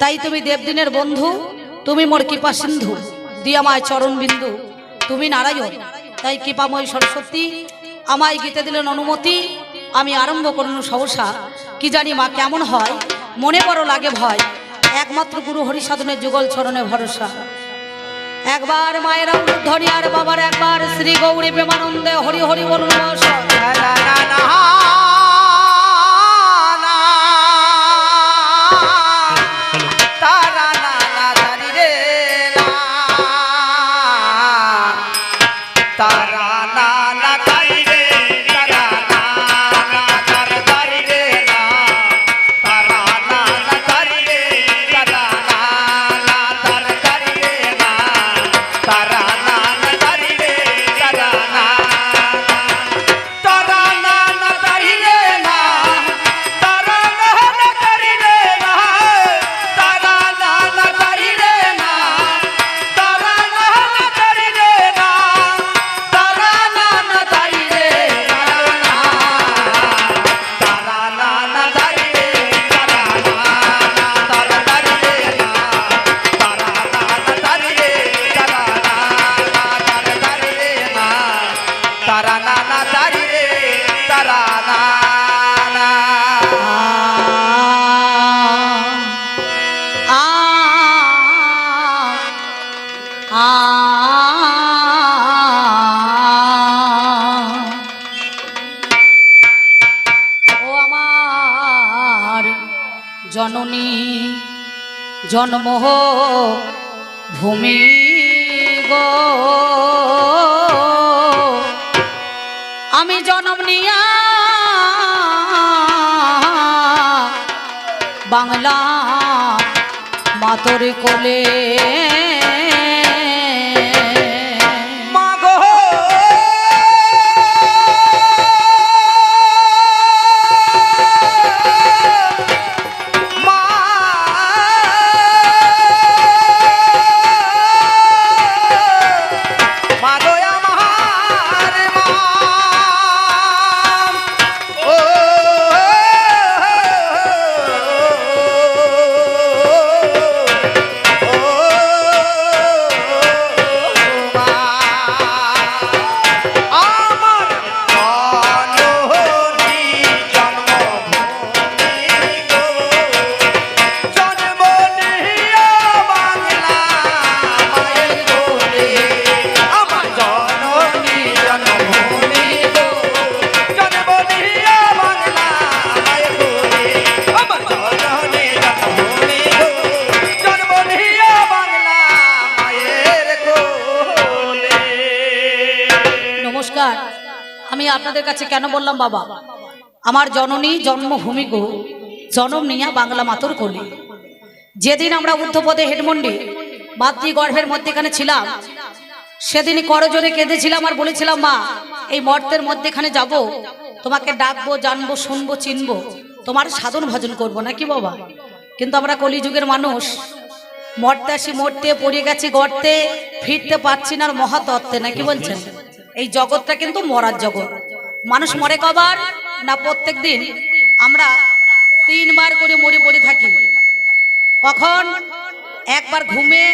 তাই তুমি দেবদিনের বন্ধু, তুমি মোর কৃপা সিন্ধু, দি আমায় চরণ বিন্দু, তুমি নারায়ণ। তাই কৃপাময় সরস্বতী আমায় গীতে দিলেন অনুমতি। আমি আরম্ভ করুন সহসা, কি জানি মা কেমন হয়, মনে বড় লাগে ভয়, একমাত্র গুরু হরিসাধনের যুগল চরণে ভরসা। একবার মায়েরা উদ্ধরি আর বাবার একবার শ্রী গৌরী প্রেমানন্দে হরি হরি বলুন। জননী জন্ম ভূমি গো, আমি জন্ম নিয়া বাংলা মাতর কোলে। আমি আপনাদের কাছে কেন বললাম বাবা, আমার জননী জন্মভূমি গো, জনম নিয়া বাংলা মাতর কোলে। যেদিন আমরা ঊর্ধ্বপদে হেডমন্ডি মাতৃগর্ভের মধ্যেখানে ছিলাম, সেদিন করজোরে কেঁদেছিলাম আর বলেছিলাম, মা এই মর্তের মধ্যেখানে যাব, তোমাকে ডাকবো, জানবো, শুনবো, চিনবো, তোমার সাধন ভজন করবো নাকি বাবা। কিন্তু আমরা কলিযুগের মানুষ, মরতে আসি মরতে, পড়ে গেছি গর্তে, ফিরতে পারছি না মহাতত্ত্বে, নাকি বলছেন। এই জগৎটা কিন্তু মরার জগৎ। মানুষ মরে কবার না, প্রত্যেক দিন আমরা 3 বার করে মরে পড়ে থাকি। কখন? একবার ঘুমে,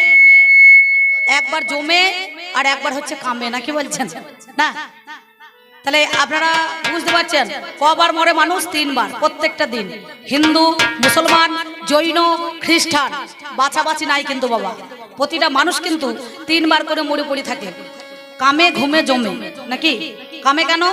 একবার জমে, আর একবার হচ্ছে কামে, নাকি বলছেন না। তাহলে আপনারা বুঝতে পারছেন কবার মরে মানুষ? 3 বার প্রত্যেকটা দিন। হিন্দু, মুসলমান, জৈন, খ্রিস্টান বাছাবাছি নাই কিন্তু বাবা, প্রতিটা মানুষ কিন্তু 3 বার করে মরে পড়ে থাকে, কামে, ঘুমে, জমে, নাকি। কামে কেন?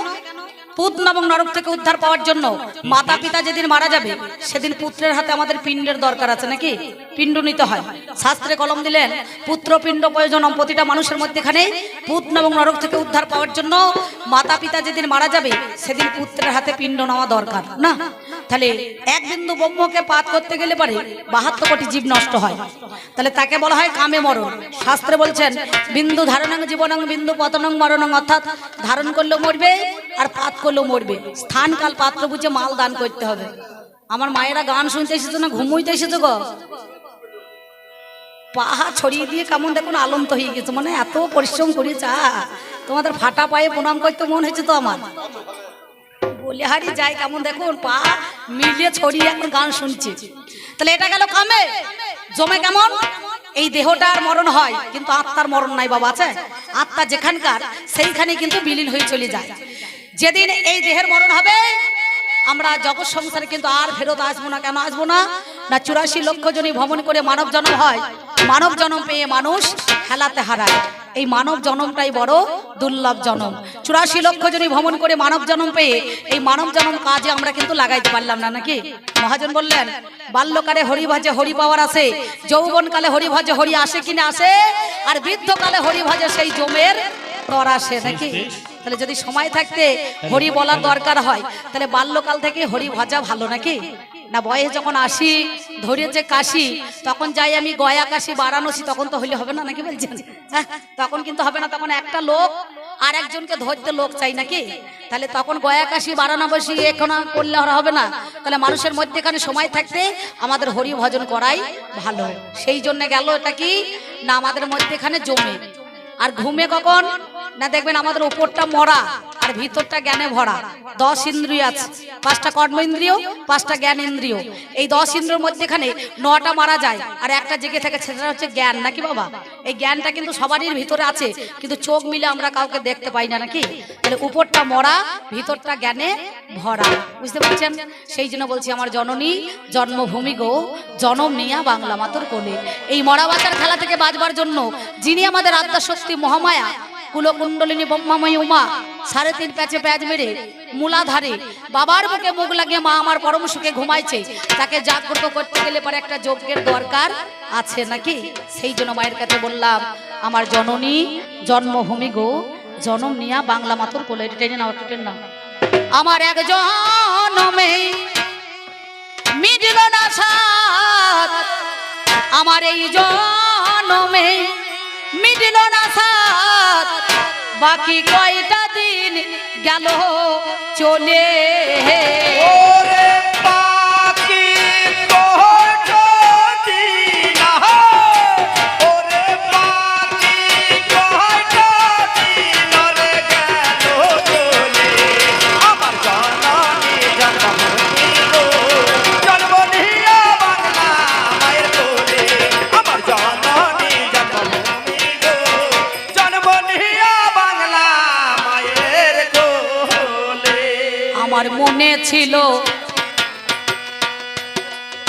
পুত্র এবং নরক থেকে উদ্ধার পাওয়ার জন্য। মাতা পিতা যেদিন মারা যাবে সেদিন পুত্রের হাতে আমাদের পিণ্ডের দরকার আছে, নাকি। পিণ্ড নিতে হয়। শাস্ত্রে কলম দিলেন পুত্র পিণ্ড প্রয়োজনম, প্রতিটা মানুষের মধ্যেখানে পুত্র এবং নরক থেকে উদ্ধার পাওয়ার জন্য মাতা পিতা যেদিন মারা যাবে সেদিন পুত্রের হাতে পিণ্ড নেওয়া দরকার না। তাহলে এক বিন্দু ব্রহ্মকে পাত করতে গেলে পারে 72 কোটি জীব নষ্ট হয়। তাহলে তাকে বলা হয় কামে মরণ। শাস্ত্রে বলছেন বিন্দু ধারণং জীবনং বিন্দু পতনং মরণং, অর্থাৎ ধারণ করলেও মরবে আর পাত করলেও মরবে। স্থান কাল পাত্র বুঝে মাল দান করতে হবে। আমার মায়েরা গান শুনতে এসেছো না ঘুমোইতে এসেছো গো? পাহা ছড়িয়ে দিয়ে কেমন দেখুন আলন্ত হয়ে গেছে, মানে এত পরিশ্রম করি চা তোমাদের ফাটা পায়ে প্রণাম করতে মন হয়েছে তো আমার। বলে হারি যাই কেমন দেখুন পা মিলিয়ে ছড়িয়ে এখন গান শুনছি। তাহলে এটা গেল কামে। জমে কেমন? এই দেহটার মরণ হয় কিন্তু আত্মার মরণ নাই বাবা, আছে? আত্মা যেখানকার সেইখানে কিন্তু বিলীন হয়ে চলে যায়। যেদিন এই দেহের মরণ হবে আমরা জগৎ সংসারে কিন্তু আর ফেরত আসবো না। কেন আসবো না? না 84 লক্ষ জনই ভ্রমণ করে মানব জন্ম হয়, মানব জন্ম পেয়ে মানুষ হেলাতে হারায়। এই মানব জন্মটাই বড় দুর্লভ জন্ম। 84 লক্ষ জনই ভ্রমণ করে মানব জন্ম পেয়ে এই মানব জন্ম কাজে আমরা কিন্তু লাগাইতে পারলাম না, নাকি? মহাজন বললেন বাল্যকালে হরি ভাজে হরি পাওয়ার আসে, যৌবন কালে হরি ভাজে হরি আসে কিনা আসে, আর বৃদ্ধকালে হরি ভাজে সেই জমের তর আসে, নাকি? তাহলে যদি সময় থাকতে হরি বলার দরকার হয় তাহলে বাল্যকাল থেকে হরি ভাজা ভালো, নাকি? না বয়স যখন আসি ধরেছে কাশি, তখন যাই আমি গয়া কাশি বারাণসী, তখন তো হইলে হবে না, নাকি বলছেন? হ্যাঁ, তখন কিন্তু হবে না। তখন একটা লোক আর একজনকে ধরতে লোক চাই, নাকি? তাহলে তখন গয়া কাশি বারাণসী এখন করলে হবে না। তাহলে মানুষের মধ্যেখানে সময় থাকতে আমাদের হরি ভজন করাই ভালো। সেই জন্য গেল এটা কি না আমাদের মধ্যেখানে জমে। আর ঘুমে কখন না দেখবেন আমাদের উপরটা মরা আর ভিতরটা জ্ঞানে ভরা। 10 ইন্দ্রিয় আছে, 5টা কর্ম ইন্দ্রিয়, 5টা জ্ঞান ইন্দ্রিয়। এই 10 ইন্দ্রিয়র মধ্যেখানে 9টা মারা যায় আর একটা জেগে থাকে, সেটা হচ্ছে জ্ঞান, নাকি বাবা? এই জ্ঞানটা কিন্তু সবারই ভিতরে আছে কিন্তু চোখ মিলে আমরা কাউকে দেখতে পাই না, নাকি? তাহলে উপরটা মরা ভিতরটা জ্ঞানে ভরা, বুঝতে পারছেন? সেই জন্য বলছি আমার জননী জন্মভূমি গো জনম নিয়া বাংলা মাতর কোলে। এই মরা বাঁচার খেলা থেকে বাঁচবার জন্য যিনি আমাদের আদ্যাশক্তি মহামায়া কুলকুণ্ডলিনী ব্রহ্মাময়ী উমা 3.5 প্যাচে প্যাচ মেরে মূলাধারে বাবার বুকে মুখ লাগিয়ে মা আমার পরম সুখে ঘুমাইছে, তাকে জাগ্রত করতে গেলে পরে একটা যজ্ঞের দরকার আছে, নাকি? সেই জন্য মায়ের কাছে বললাম আমার জননী জন্মভূমি গো জনম নিয়া বাংলা মাতর কোলে। এটা টেনে নাও, টেনে নাও। আমার এক জনমে মিটল না সাথ, আমার এই জনমে মিটল না সাথ, বাকি কয়টা দিন গেল চলে। ওরে বাকি কয়টা দিন, ওরে বাকি কয়টা দিন রে গেল চলে। আমার জননী জন্মভূমি গো জন্ম নিয়া বাংলা মায়ের কোলে। আমার জননী জন্মভূমি গো জন্ম নিয়া বাংলা মায়ের কোলে। আমার মনে ছিল,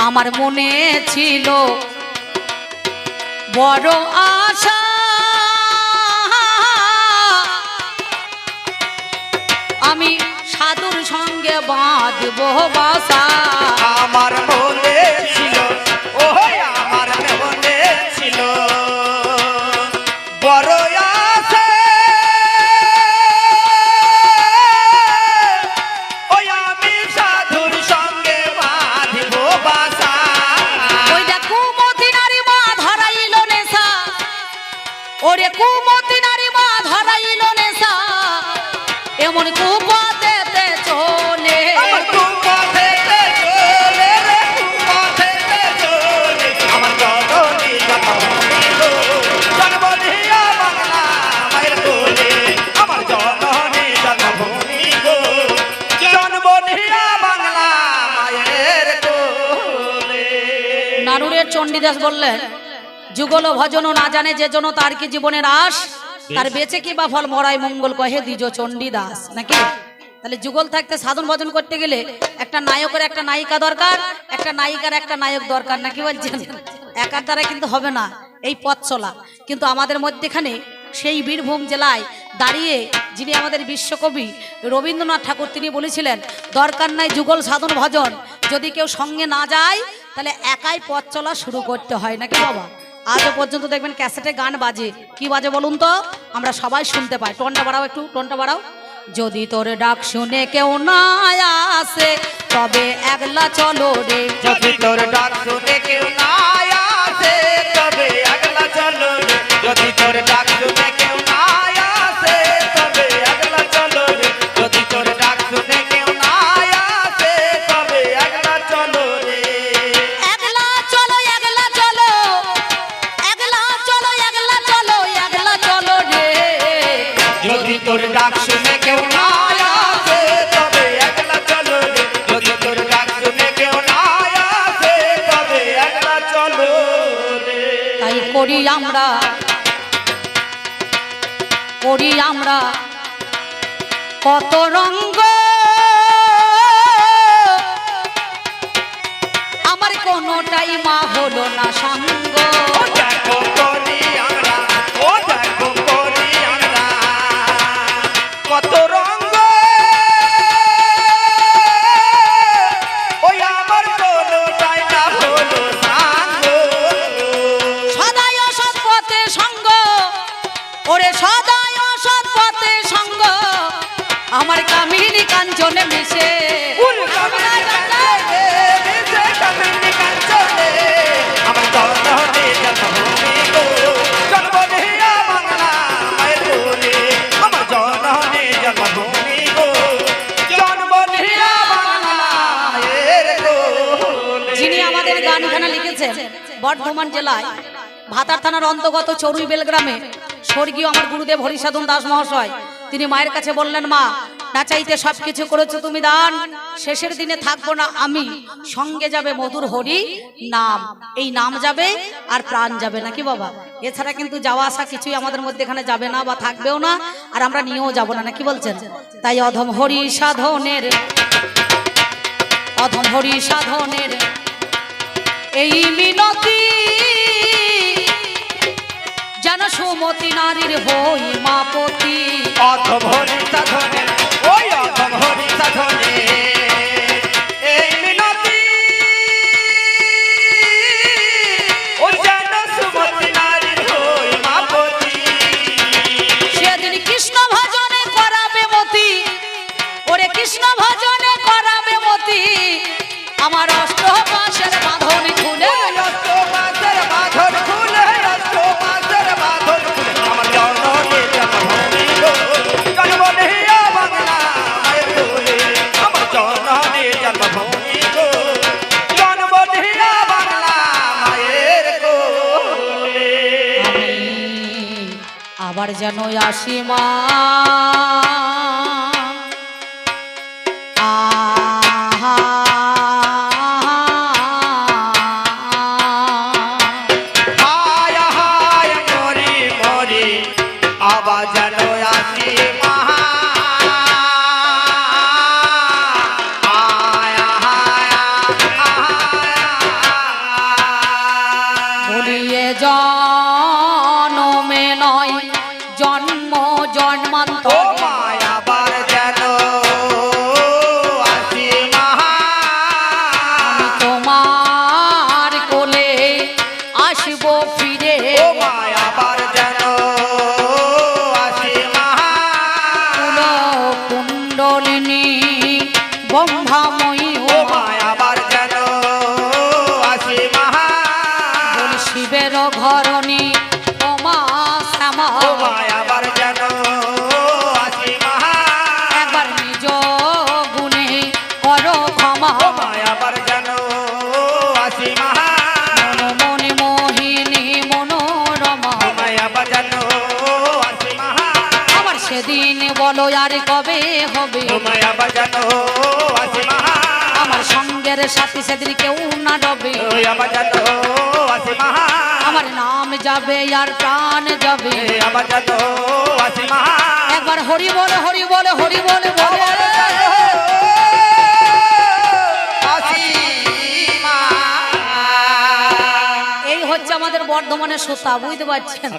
আমার মনে ছিল বড় আশা, আমি সাধুর সঙ্গে বাঁধবো বাসা। আমার মনে ছিল, ও আমার মনে ছিল বড় আশা, ওই আমি সাধুর সঙ্গে বাঁধিব বাসা। ওই যে কুমতি নারী মা ধরাইল নেশা, ওরে কুমতি নারী মা ধরাইল নেশা, এমন কুপথেতে চলে। আমার কুপথেতে চলে রে, কুপথেতে চলে। আমার জননী জন্মভূমি গো জন্ম নিয়া বাংলা মায়ের কোলে। আমার জননী জন্মভূমি গো জন্ম নিয়া বাংলা মায়ের কোলে। নারুরের চণ্ডীদাস বললেন যুগল ভজন না জানে যে জন তার কি জীবনের আশ, তার বেঁচে কি বা ফল মরাই মঙ্গল কহে দ্বিজ চণ্ডীদাস, নাকি? তাহলে যুগল থাকতে সাধন ভজন করতে গেলে একটা নায়কের একটা নায়িকা দরকার, একটা নায়িকার একটা নায়ক দরকার, নাকি বলছেন? একার দ্বারা কিন্তু হবে না এই পথ চলা। কিন্তু আমাদের মধ্যেখানে সেই বীরভূম জেলায় দাঁড়িয়ে যিনি আমাদের বিশ্বকবি রবীন্দ্রনাথ ঠাকুর তিনি বলেছিলেন দরকার নাই যুগল সাধন ভজন, যদি কেউ সঙ্গে না যায় তাহলে একাই পথ চলা শুরু করতে হয়, নাকি বাবা? আজও পর্যন্ত দেখবেন ক্যাসেটে গান বাজে, কি বাজে বলুন তো? আমরা সবাই শুনতে পাই। টোনটা বাড়াও, একটু টোনটা বাড়াও। যদি তোর ডাক শুনে কেউ না আসে তবে একলা চলো রে, যদি তোর ডাক শুনে কেউ না আসে তবে একলা চলো রে। যদি তোর ডাক শুনে কেউ না আসে তবে একলা চলো রে। যদি তোর ডাক শুনে কেউ না আসে তবে একলা চলো রে। একলা চলো, একলা চলো, একলা চলো, একলা চলো, একলা চলো রে। যদি তোর ডাক শুনে কেউ না আসে তবে একলা চলো রে। যদি তোর ডাক শুনে কেউ না আসে তবে একলা চলো করি আমরা কত রঙ্গ, আমার কোনোটাই মা হলো না সঙ্গ। ও দেখো করি আমরা, ও দেখো করি আমরা কত রঙ্গ, ওই আমার কোনোটাই না হলো সাঙ্গ। সদাই অসৎ পথে সঙ্গ, ওরে সদাই অসৎ পথে সঙ্গ, আমার কামিনী কাঞ্চনে মিশে ফুল কামিনী কাঞ্চনে, মিশে কামিনী কাঞ্চনে, আমার জননী জন্মভূমি গো, জন্ম নেয়া বাংলা মায়ের কোলে, আমার জননী জন্মভূমি গো, জন্ম নেয়া বাংলা মায়ের কোলে। যিনি আমাদের গানখানা লিখেছেন বর্ধমান জেলায় ভাতার থানার অন্তর্গত চড়ুই বেলগ্রামে স্বর্গীয় আমার গুরুদেব হরিসাধন দাস মহাশয়, তিনি মায়ের কাছে বললেন, মা না চাইতে সবকিছু করেছো তুমি দান, শেষের দিনে থাকবো না আমি, সঙ্গে যাবে মধুর হরি নাম, এই নাম যাবে আর প্রাণ যাবে নাকি বাবা। এছাড়া কিন্তু যাওয়া আসা কিছুই আমাদের মধ্যে এখানে যাবে না বা থাকবেও না, আর আমরা নিয়েও যাব না নাকি বলছেন। তাই অধম হরি সাধনের এই মিনতি, যেন সুমতি নারীর হই মাপতি। অধম হরি সাধনে, ওই অধম হরি সাধনে এই মিনতি, ও যেন সুমতি নারীর হই মাপতি। সেদিন কৃষ্ণ ভজনে করাবে মতি, ওরে কৃষ্ণ ভজনে করাবে মতি, আমার অষ্টমাসের বাঁধন খুলে, অষ্টমাসের বাঁধন খুলে, অষ্টমাসের বাঁধন খুলে, আমার জননী জন্মভূমি গো, জন্ম নেয়া বাংলা মায়ের কোলে, আমার জননী জন্মভূমি গো, জন্ম নেয়া বাংলা মায়ের কোলে। আমি আবার যেন আসি মা, হায় হায় মরি মরি আবার যেন আসি মা, হায় হায় বলিয়ে জনমে নয় জন্ম ও জন্মান্তর, মায় আবার যেন আসি মা, আমি তোমার কোলে আসবো ফিরে, ও মায় আবার যেন আসি মা, কুল কুণ্ডলিনী ব্রহ্মাময়ী ও মায় আবার যেন আসি মা, বল শিবের ঘরণী ওমা শ্যামা, ও মায় আবার যেন আসি মা, একবার নিজ গুণে করো ক্ষমা, ও মায় আবার যেন আসি মা, মনে মোহিনী মনোরমা, ও মায় আবার যেন আসি মা, আমার সেদিন বলো আর কবে হবে, ও মায় আবার যেন আসি মা, আমার সঙ্গের সাথী সেদিন কেউ না ডবে, ও আবার যেন আসি মা, আমার নাম যাবে আর প্রাণ যাবে, আবার যেন আসি মা, একবার হরি বলে হরি বলে হরি বলে বলে আসি মা। এই হচ্ছে আমাদের বর্ধমানের সুতা, বুঝতে পারছেন।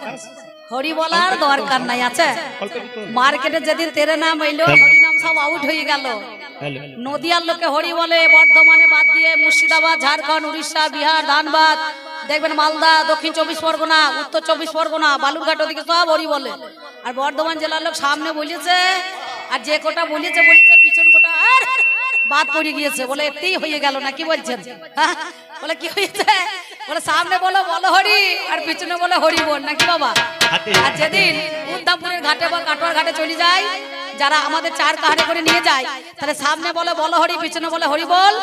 হরি বলার দরকার নাই আছে, মার্কেটে যেদিন তেরে নাম এলো হরি নাম সব আউট হয়ে গেল। নদিয়ার লোকে হরি বলে, বর্ধমানে বাদ দিয়ে মুর্শিদাবাদ, ঝাড়খণ্ড, উড়িষ্যা, বিহার, ধানবাদ, দেখবেন মালদা, দক্ষিণ 24 পরগনা, উত্তর 24 পরগনা, বালুরঘাট, ওদিকে সব হরি বলে। আর বর্ধমান জেলার লোক সামনে বলেছে, আর যে কোটা বলেছে পিছন কোটা আর বাদ পড়ে গিয়েছে, বলে এতেই হয়ে গেল না, কি বলছেন? হ্যাঁ? বলে কি হয়েছে? বলে সামনে বলো বলো হরি, আর পিছনে বলে হরি বল, নাকি বাবা? আর যেদিন উদ্দামপুরের ঘাটে বা কাটোয়ার ঘাটে চলে যায়, যারা আমাদের চার কাহারে করে নিয়ে যায়, তাহলে সামনে বলে বলো হরি, পিছনে বলে হরি বল,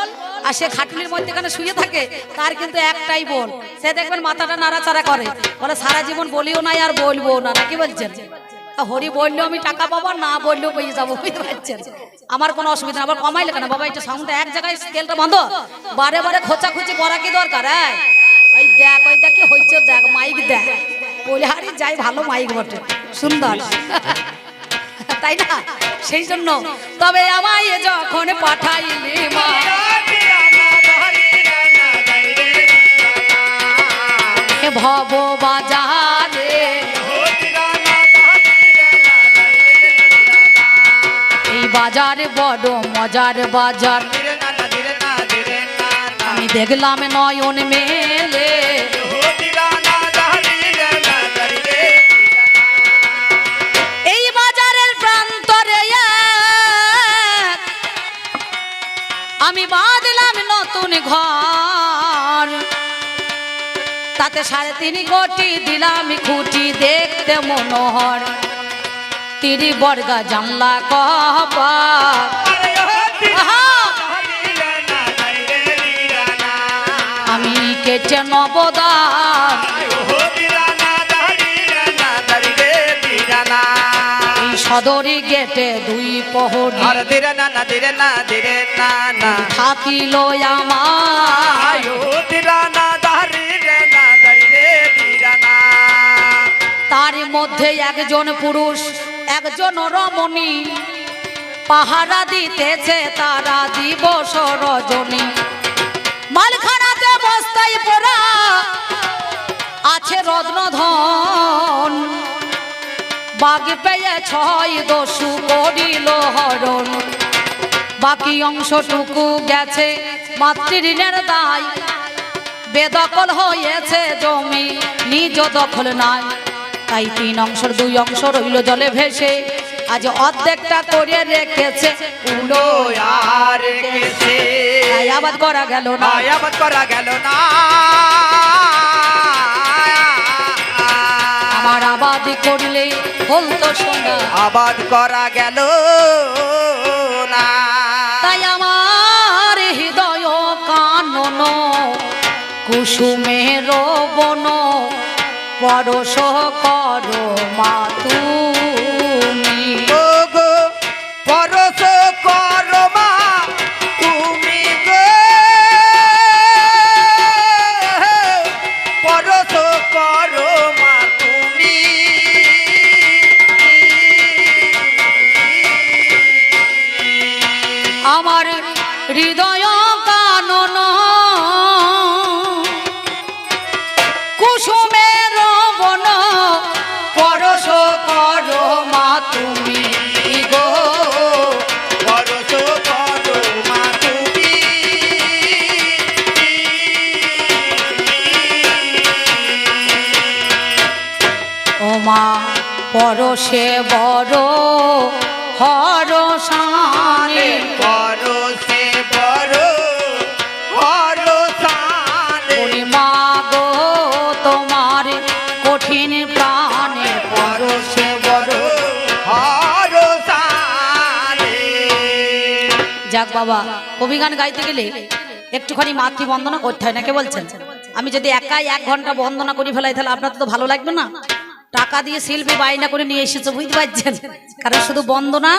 আর সে খাটুলির মধ্যেখানে শুয়ে থাকে, তার কিন্তু একটাই বল, সে দেখবেন মাথাটা নাড়াচাড়া করে, বলে সারা জীবন বলিও নাই আর বলবো না, নাকি বলছেন? হরি বললেও আমি টাকা পাবো, না বললেও পেয়ে যাবো, বুঝতে পারছেন? আমার কোনো অসুবিধা না। আবার কমাইলে কেন বাবা? এটা সাউন্ডটা এক জায়গায়, স্কেলটা বন্ধ, বারে বারে খোঁচাখুচি করা কি দরকার? ওই দেখ কি হচ্ছে, দেখ মাইক দেখ বলে হারি যাই, ভালো মাইক বটে, সুন্দর তাই না? সেই জন্য তবে আমায় যখন পাঠাইলি মা ভব বাজারে, এই বাজার বড় মজার বাজার, আমি দেখলাম নয়ন মেলে, এই বাজারের প্রান্তরে আমি বাঁধলাম নতুন ঘর, তাতে 3.5 কোটি দিলাম খুঁটি, দেখতে মনোহর, 3 বর্গা জানলা কপাট, আমি কেটে নবদান, এই সদরি গেটে 2 প্রহরী থাকিল আমার, তার মধ্যে একজন পুরুষ একজন রমণী, পাহারা দিতেছে তারা দিবস রজনী, মালখানাতে বস্তায় পড়া আছে রত্নধন, বাঘ পেয়ে 6 দস্যু করিল হরণ, বাকি অংশটুকু গেছে মাতৃঋণের দায়, বেদখল হয়েছে জমি নিজ দখল নাই, তাই 3 অংশের 2 অংশ রইল জলে ভেসে, আজ অর্ধেকটা করে রেখেছে উলো আর রেখেছে, তাই আবাদ করা গেল না, আবাদ করা গেল না, আমার আবাদ করলে বলতো শোনা, আবাদ করা গেল না, তাই আমার হৃদয় কানন কুসুমের বন, পরশ করো মা তুমি, গো পরশ করো মা তুমি, গো পরশ করো মা তুমি, আমার হৃদয় কানন কুসুমের বন, পরশ করো মা তুমি, গো পরশ করো মা তুমি, ও মা পরশে বড় হরসানে, পরশে বড় হরসানে, ওরে মা গো তোমার কঠিন প্রাণে পরশে বড়। হরসানে। যাক বাবা, কবি গান গাইতে গেলে একটুখানি মাতৃ বন্দনা করতে হয় না, কে বলছেন? আমি যদি একাই 1 ঘন্টা বন্দনা করে ফেলাই তাহলে আপনার তো ভালো লাগবে না। টাকা দিয়ে শিল্পী বায়না করে নিয়ে এসেছে, বুঝতে পারছেন? কারণ শুধু বন্দনা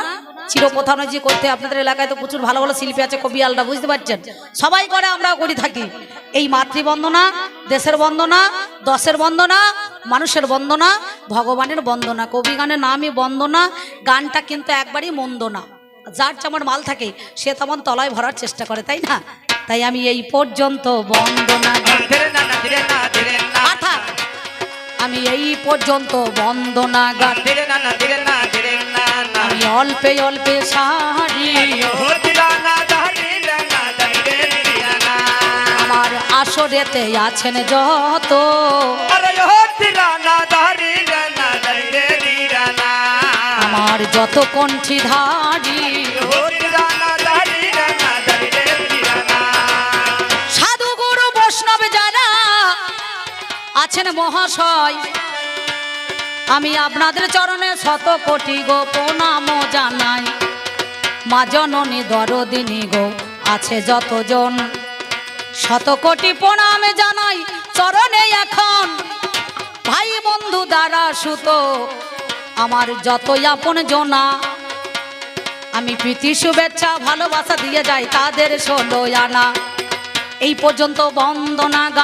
চিরপ্রথম যে করতে, আপনাদের এলাকায় তো প্রচুর ভালো ভালো শিল্পী আছে, কবি আলটা, বুঝতে পারছেন? সবাই করে, আমরাও করে থাকি। এই মাতৃবন্দনা, দেশের বন্দনা, দশের বন্দনা, মানুষের বন্দনা, ভগবানের বন্দনা, কবি গানের নামই বন্দনা। গানটা কিন্তু একবারই মন্দ না, যার যেমন মাল থাকে সে তেমন তলায় ভরার চেষ্টা করে, তাই না? তাই আমি এই পর্যন্ত বন্দনা, অর্থাৎ আমি এই পর্যন্ত বন্দনা গান, আমি অল্পে অল্পে সারি, আমার আসরেতে আছেন যত, আমার যত কণ্ঠীধারী, সাধু গুরু বৈষ্ণব যারা আছেন মহাশয়, আমি আপনাদের চরণে 100 কোটি গো প্রণাম জানাই। মা জননী দরদিনী গো আছে যতজন, 100 কোটি প্রণাম জানাই চরণে এখন। ভাই বন্ধু দ্বারা সুত আমার যতই আপন জনা, আমি প্রীতি শুভেচ্ছা ভালোবাসা দিয়ে যাই তাদের 16 আনা। এই পর্যন্ত বন্দনা গান।